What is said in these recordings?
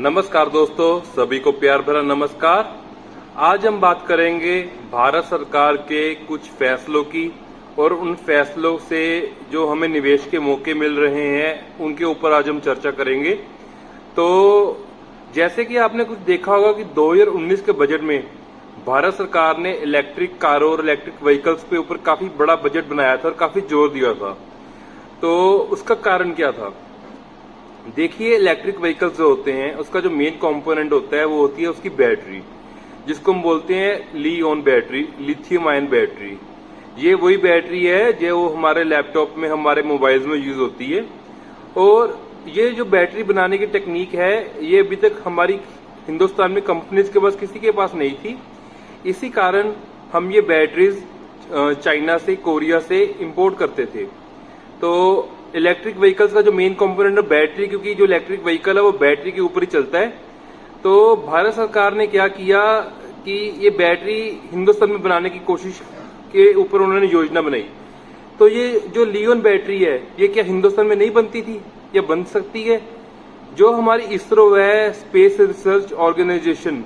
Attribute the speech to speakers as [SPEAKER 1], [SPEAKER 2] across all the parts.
[SPEAKER 1] नमस्कार दोस्तों, सभी को प्यार भरा नमस्कार। आज हम बात करेंगे भारत सरकार के कुछ फैसलों की और उन फैसलों से जो हमें निवेश के मौके मिल रहे हैं उनके ऊपर आज हम चर्चा करेंगे। तो जैसे कि आपने कुछ देखा होगा कि 2019 के बजट में भारत सरकार ने इलेक्ट्रिक कारों और इलेक्ट्रिक व्हीकल्स पे ऊपर काफी बड़ा बजट बनाया था और काफी जोर दिया था। तो उसका कारण क्या था? देखिए, इलेक्ट्रिक व्हीकल्स जो होते हैं उसका जो मेन कंपोनेंट होता है वो होती है उसकी बैटरी, जिसको हम बोलते हैं ली-ऑन बैटरी, लिथियम आयन बैटरी। ये वही बैटरी है जो हमारे लैपटॉप में, हमारे मोबाइल्स में यूज होती है। और ये जो बैटरी बनाने की टेक्निक है ये अभी तक हमारी हिंदुस्तान में कंपनीज के पास किसी के पास नहीं थी। इसी कारण हम ये बैटरीज चाइना से, कोरिया से इंपोर्ट करते थे। तो इलेक्ट्रिक व्हीकल्स का जो मेन कंपोनेंट है बैटरी, क्योंकि जो इलेक्ट्रिक व्हीकल है वो बैटरी के ऊपर ही चलता है। तो भारत सरकार ने क्या किया कि ये बैटरी हिंदुस्तान में बनाने की कोशिश के ऊपर उन्होंने योजना बनाई। तो ये जो लियोन बैटरी है ये क्या हिंदुस्तान में नहीं बनती थी? ये बन सकती है। जो हमारी इसरो है, स्पेस रिसर्च ऑर्गेनाइजेशन,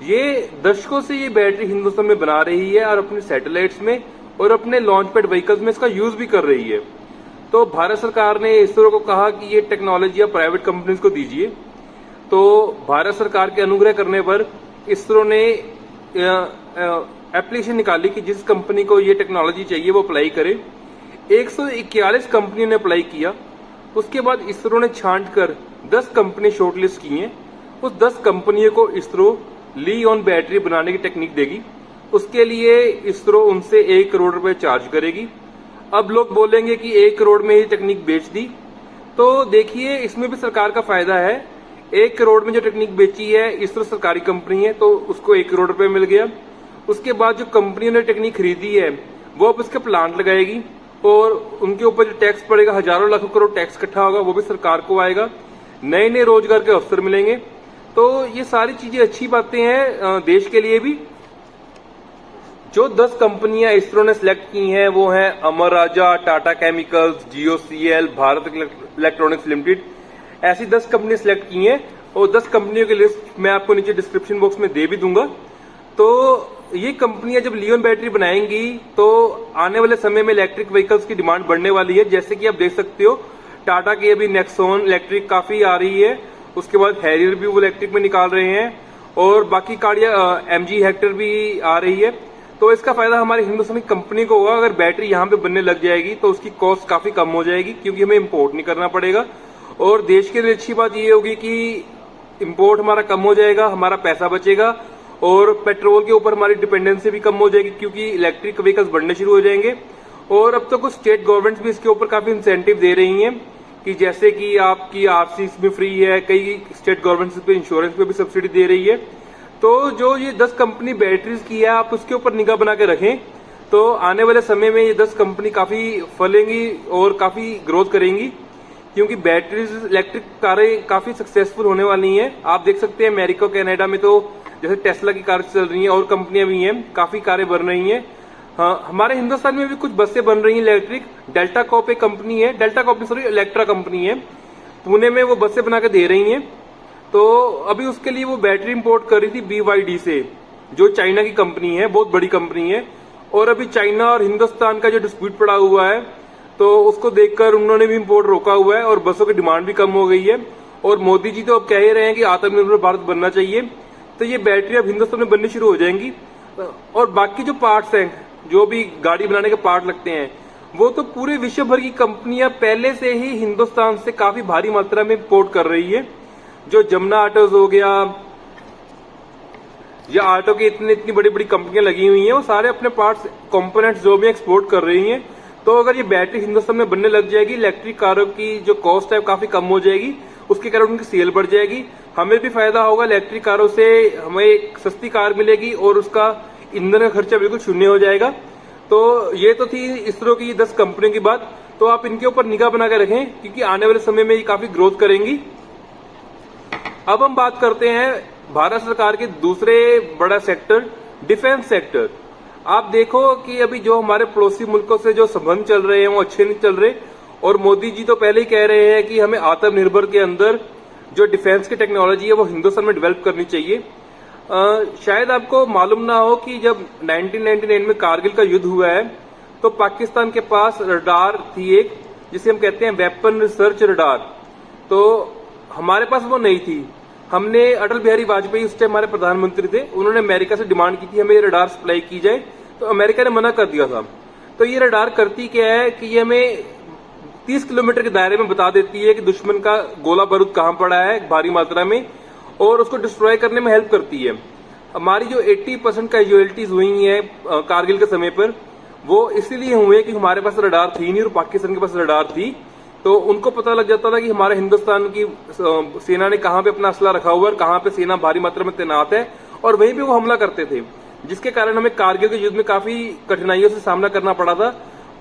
[SPEAKER 1] ये दशकों से ये बैटरी हिंदुस्तान में बना रही है और अपने सैटेलाइट्स में और अपने लॉन्च पैड व्हीकल्स में इसका यूज भी कर रही है। तो भारत सरकार ने इसरो को कहा कि ये टेक्नोलॉजी आप प्राइवेट कंपनीज को दीजिए। तो भारत सरकार के अनुग्रह करने पर इसरो ने एप्लीकेशन निकाली कि जिस कंपनी को ये टेक्नोलॉजी चाहिए वो अप्लाई करे। 141 कंपनी ने अप्लाई किया। उसके बाद इसरो ने छांट कर 10 कंपनी शॉर्टलिस्ट की हैं। उस 10 कंपनियों को इसरो ली-ऑन बैटरी बनाने की टेक्निक देगी। उसके लिए इसरो उनसे 1 करोड़ रुपए चार्ज करेगी। अब लोग बोलेंगे कि 1 करोड़ में ही टेक्निक बेच दी। तो देखिए, इसमें भी सरकार का फायदा है। 1 करोड़ में जो टेक्निक बेची है, इसरो सरकारी कंपनी है तो उसको 1 करोड़ रुपए मिल गया। उसके बाद जो कंपनियों ने टेक्निक खरीदी है वो अब उसके प्लांट लगाएगी और उनके ऊपर जो टैक्स पड़ेगा, हजारों लाखों करोड़ टैक्स इकट्ठा होगा, वो भी सरकार को आएगा। नए नए रोजगार के अवसर मिलेंगे। तो ये सारी चीजें अच्छी बातें हैं देश के लिए भी। जो 10 कंपनियां इसरो ने सिलेक्ट की हैं वो हैं Amara Raja, Tata chemicals, GOCL, Bharat electronics limited. ऐसी 10 कंपनी सिलेक्ट की हैं और 10 कंपनियों की लिस्ट मैं आपको नीचे डिस्क्रिप्शन बॉक्स में दे भी दूंगा। तो ये कंपनियां जब लियोन बैटरी बनाएंगी तो आने वाले समय में इलेक्ट्रिक व्हीकल्स की डिमांड बढ़ने वाली है। जैसे कि आप देख सकते हो, टाटा की अभी नेक्सॉन इलेक्ट्रिक काफी आ रही है। उसके बाद हैरियर भी वो इलेक्ट्रिक में निकाल रहे हैं और बाकी गाड़ियां एमजी हेक्टर भी आ रही है। तो इसका फायदा हमारी हिंदुस्तानी कंपनी को होगा। अगर बैटरी यहाँ पे बनने लग जाएगी तो उसकी कॉस्ट काफी कम हो जाएगी, क्योंकि हमें इंपोर्ट नहीं करना पड़ेगा। और देश के लिए अच्छी बात ये होगी कि इंपोर्ट हमारा कम हो जाएगा, हमारा पैसा बचेगा और पेट्रोल के ऊपर हमारी डिपेंडेंसी भी कम हो जाएगी, क्योंकि इलेक्ट्रिक व्हीकल्स बढ़ने शुरू हो जाएंगे। और अब तो कुछ स्टेट गवर्नमेंट्स भी इसके ऊपर काफी इंसेंटिव दे रही हैं कि जैसे कि आपकी आरसी इसमें फ्री है, कई स्टेट गवर्नमेंट्स पे इंश्योरेंस पे भी सब्सिडी दे रही है। तो जो ये 10 कंपनी बैटरीज की है, आप उसके ऊपर निगाह बना के रखें। तो आने वाले समय में ये 10 कंपनी काफी फलेंगी और काफी ग्रोथ करेंगी, क्योंकि बैटरीज इलेक्ट्रिक कारें काफी सक्सेसफुल होने वाली हैं। आप देख सकते हैं अमेरिका, कनाडा में तो जैसे टेस्ला की कार चल रही हैं और कंपनियां भी हैं, काफी कारें बन रही हैं। हाँ, हमारे हिंदुस्तान में भी कुछ बसें बन रही हैं इलेक्ट्रिक। डेल्टा कॉप एक कंपनी है, इलेक्ट्रा कंपनी है, पुणे में वो बसें बना के दे रही हैं। तो अभी उसके लिए वो बैटरी इंपोर्ट कर रही थी BYD से, जो चाइना की कंपनी है, बहुत बड़ी कंपनी है। और अभी चाइना और हिंदुस्तान का जो डिस्प्यूट पड़ा हुआ है तो उसको देखकर उन्होंने भी इंपोर्ट रोका हुआ है और बसों की डिमांड भी कम हो गई है। और मोदी जी तो अब कह ही रहे हैं कि आत्मनिर्भर भारत बनना चाहिए। तो ये बैटरी अब हिंदुस्तान में बननी शुरू हो जाएंगी। और बाकी जो पार्ट्स हैं, जो भी गाड़ी बनाने के पार्ट लगते हैं, वो तो पूरे विश्व भर की कंपनियां पहले से ही हिंदुस्तान से काफी भारी मात्रा में इंपोर्ट कर रही है। जो जमुना ऑटोज हो गया या ऑटो की इतनी बड़ी बड़ी कंपनियां लगी हुई हैं, वो सारे अपने पार्ट्स, कंपोनेंट्स जो भी एक्सपोर्ट कर रही हैं। तो अगर ये बैटरी हिंदुस्तान में बनने लग जाएगी, इलेक्ट्रिक कारों की जो कॉस्ट है काफी कम हो जाएगी, उसके कारण उनकी सेल बढ़ जाएगी। हमें भी फायदा होगा, इलेक्ट्रिक कारों से हमें सस्ती कार मिलेगी और उसका ईंधन का खर्चा बिल्कुल शून्य हो जाएगा। तो ये तो थी इसरो की 10 कंपनियों की बात। तो आप इनके ऊपर निगाह बना के रखें, क्योंकि आने वाले समय में ये काफी ग्रोथ करेंगी। अब हम बात करते हैं भारत सरकार के दूसरे बड़ा सेक्टर, डिफेंस सेक्टर। आप देखो कि अभी जो हमारे पड़ोसी मुल्कों से जो संबंध चल रहे हैं वो अच्छे नहीं चल रहे। और मोदी जी तो पहले ही कह रहे हैं कि हमें आत्मनिर्भर के अंदर जो डिफेंस की टेक्नोलॉजी है वो हिंदुस्तान में डेवलप करनी चाहिए। शायद आपको मालूम ना हो कि जब 1999 में कारगिल का युद्ध हुआ है तो पाकिस्तान के पास रडार थी एक, जिसे हम कहते हैं वेपन रिसर्च रडार, तो हमारे पास वो नहीं थी। हमने अटल बिहारी वाजपेयी उस टाइम हमारे प्रधानमंत्री थे, उन्होंने अमेरिका से डिमांड की थी हमें ये रडार सप्लाई की जाए, तो अमेरिका ने मना कर दिया था। तो ये रडार करती क्या है कि ये हमें 30 किलोमीटर के दायरे में बता देती है कि दुश्मन का गोला बारूद कहां पड़ा है भारी मात्रा में, और उसको डिस्ट्रॉय करने में हेल्प करती है। हमारी जो 80% कैजुअलिटीज हुई है कारगिल के समय पर, वो इसीलिए हुए कि हमारे पास रडार थी नहीं और पाकिस्तान के पास रडार थी। तो उनको पता लग जाता था कि हमारे हिंदुस्तान की सेना ने कहां पे अपना असला रखा हुआ है, कहां पे सेना भारी मात्रा में तैनात है, और वहीं पे वो हमला करते थे, जिसके कारण हमें कारगिल के युद्ध में काफी कठिनाइयों से सामना करना पड़ा था।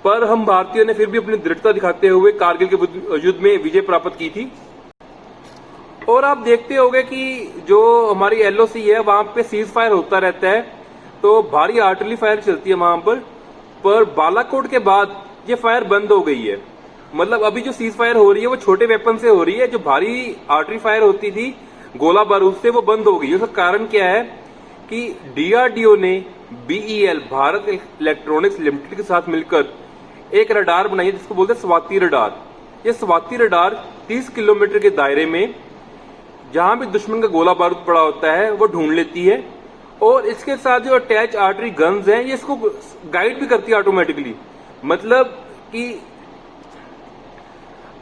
[SPEAKER 1] पर हम भारतीयों ने फिर भी अपनी दृढ़ता दिखाते हुए कारगिल के युद्ध में विजय प्राप्त की थी। और आप देखते होंगे कि जो हमारी एलओसी है वहां पे सीज फायर होता रहता है, तो भारी आर्टिलरी फायर चलती है वहां पर बालाकोट के बाद ये फायर बंद हो गई है। मतलब अभी जो सीज फायर हो रही है वो छोटे वेपन से हो रही है, जो भारी आर्टिलरी फायर होती थी गोला बारूद से वो बंद हो गई है। उसका कारण क्या है कि डीआरडीओ ने बीईएल भारत इलेक्ट्रॉनिक्स लिमिटेड के साथ मिलकर एक रडार बनाई है जिसको बोलते हैं स्वाति रडार। ये स्वाति रडार 30 किलोमीटर के दायरे में जहां भी दुश्मन का गोला बारूद पड़ा होता है वो ढूंढ लेती है, और इसके साथ जो अटैच आर्टरी गन्स हैं ये इसको गाइड भी करती है ऑटोमेटिकली। मतलब कि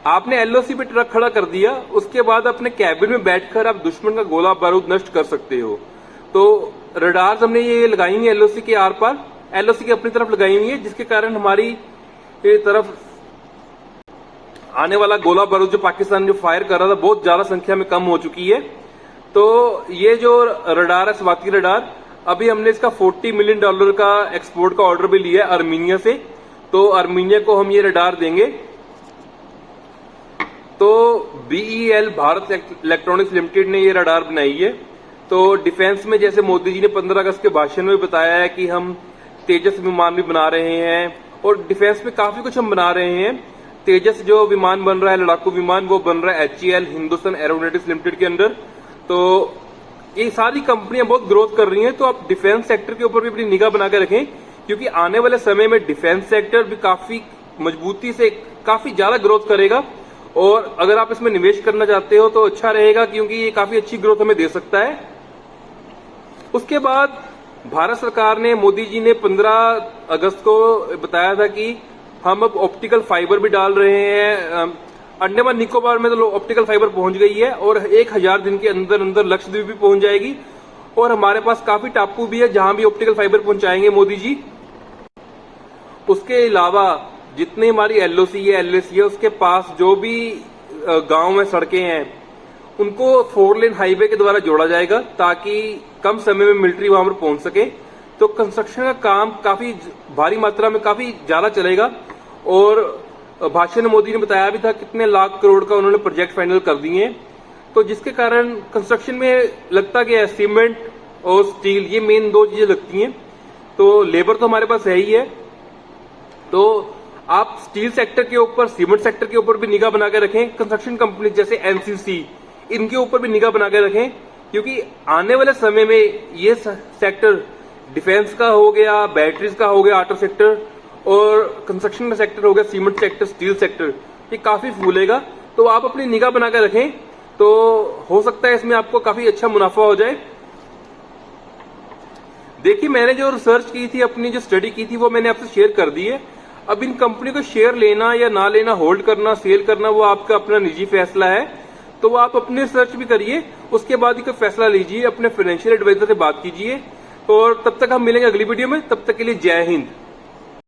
[SPEAKER 1] आपने एलओसी पे ट्रक खड़ा कर दिया, उसके बाद अपने कैबिन में बैठकर आप दुश्मन का गोला बारूद नष्ट कर सकते हो। तो रडार्स हमने ये लगाई हुई है एलओसी के आर पार, एलओसी की अपनी तरफ लगाई हुई है, जिसके कारण हमारी तरफ आने वाला गोला बारूद जो पाकिस्तान जो फायर कर रहा था बहुत ज्यादा संख्या में कम हो चुकी है। तो ये जो रडार है स्वाति रडार, अभी हमने इसका $40 मिलियन का एक्सपोर्ट का ऑर्डर भी लिया है आर्मीनिया से, तो आर्मीनिया को हम ये रडार देंगे। तो बीईएल भारत इलेक्ट्रॉनिक्स लिमिटेड ने ये रडार बनाई है। तो डिफेंस में जैसे मोदी जी ने 15 अगस्त के भाषण में बताया है कि हम तेजस विमान भी बना रहे हैं, और डिफेंस में काफी कुछ हम बना रहे हैं। तेजस जो विमान बन रहा है लड़ाकू विमान, वो बन रहा है HAL हिंदुस्तान एरोनॉटिक्स लिमिटेड के अंडर। तो ये सारी कंपनियां बहुत ग्रोथ कर रही हैं, तो आप डिफेंस सेक्टर के ऊपर भी अपनी निगाह बना के रखें, क्योंकि आने वाले समय में डिफेंस सेक्टर भी काफी मजबूती से काफी ज्यादा ग्रोथ करेगा। और अगर आप इसमें निवेश करना चाहते हो तो अच्छा रहेगा, क्योंकि ये काफी अच्छी ग्रोथ हमें दे सकता है। उसके बाद भारत सरकार ने, मोदी जी ने 15 अगस्त को बताया था कि हम अब ऑप्टिकल फाइबर भी डाल रहे हैं। अंडमान निकोबार में तो ऑप्टिकल फाइबर पहुंच गई है, और 1000 दिन के अंदर अंदर लक्षद्वीप भी पहुंच जाएगी, और हमारे पास काफी टापू भी है जहां भी ऑप्टिकल फाइबर पहुंचाएंगे मोदी जी। उसके अलावा जितनी हमारी एलओसी है एलएसी है उसके पास जो भी गांव में सड़कें हैं उनको 4 लेन हाईवे के द्वारा जोड़ा जाएगा, ताकि कम समय में मिलिट्री वहां पर पहुंच सके। तो कंस्ट्रक्शन का काम काफी भारी मात्रा में काफी ज्यादा चलेगा, और भाषण में मोदी ने बताया भी था कितने लाख करोड़ का उन्होंने प्रोजेक्ट फाइनल कर दिए हैं। तो जिसके कारण कंस्ट्रक्शन में लगता क्या है, सीमेंट और स्टील, ये मेन 2 चीजें लगती हैं। तो लेबर तो हमारे पास है ही है, तो आप स्टील सेक्टर के ऊपर, सीमेंट सेक्टर के ऊपर भी निगाह बना के रखें। कंस्ट्रक्शन कंपनी जैसे एनसीसी, इनके ऊपर भी निगाह बना के रखें, क्योंकि आने वाले समय में ये सेक्टर डिफेंस का हो गया, बैटरीज का हो गया, ऑटो सेक्टर, और कंस्ट्रक्शन का सेक्टर हो गया, सीमेंट सेक्टर, स्टील सेक्टर, ये काफी फूलेगा। तो आप अपनी निगाह बना के रखें, तो हो सकता है इसमें आपको काफी अच्छा मुनाफा हो जाए। देखिए, मैंने जो रिसर्च की थी, अपनी जो स्टडी की थी, वो मैंने आपसे शेयर कर दी है। अब इन कंपनी को शेयर लेना या ना लेना, होल्ड करना, सेल करना, वो आपका अपना निजी फैसला है। तो वो आप अपनी रिसर्च भी करिए, उसके बाद ही कोई फैसला लीजिए, अपने फाइनेंशियल एडवाइजर से बात कीजिए। और तब तक हम मिलेंगे अगली वीडियो में, तब तक के लिए जय हिंद।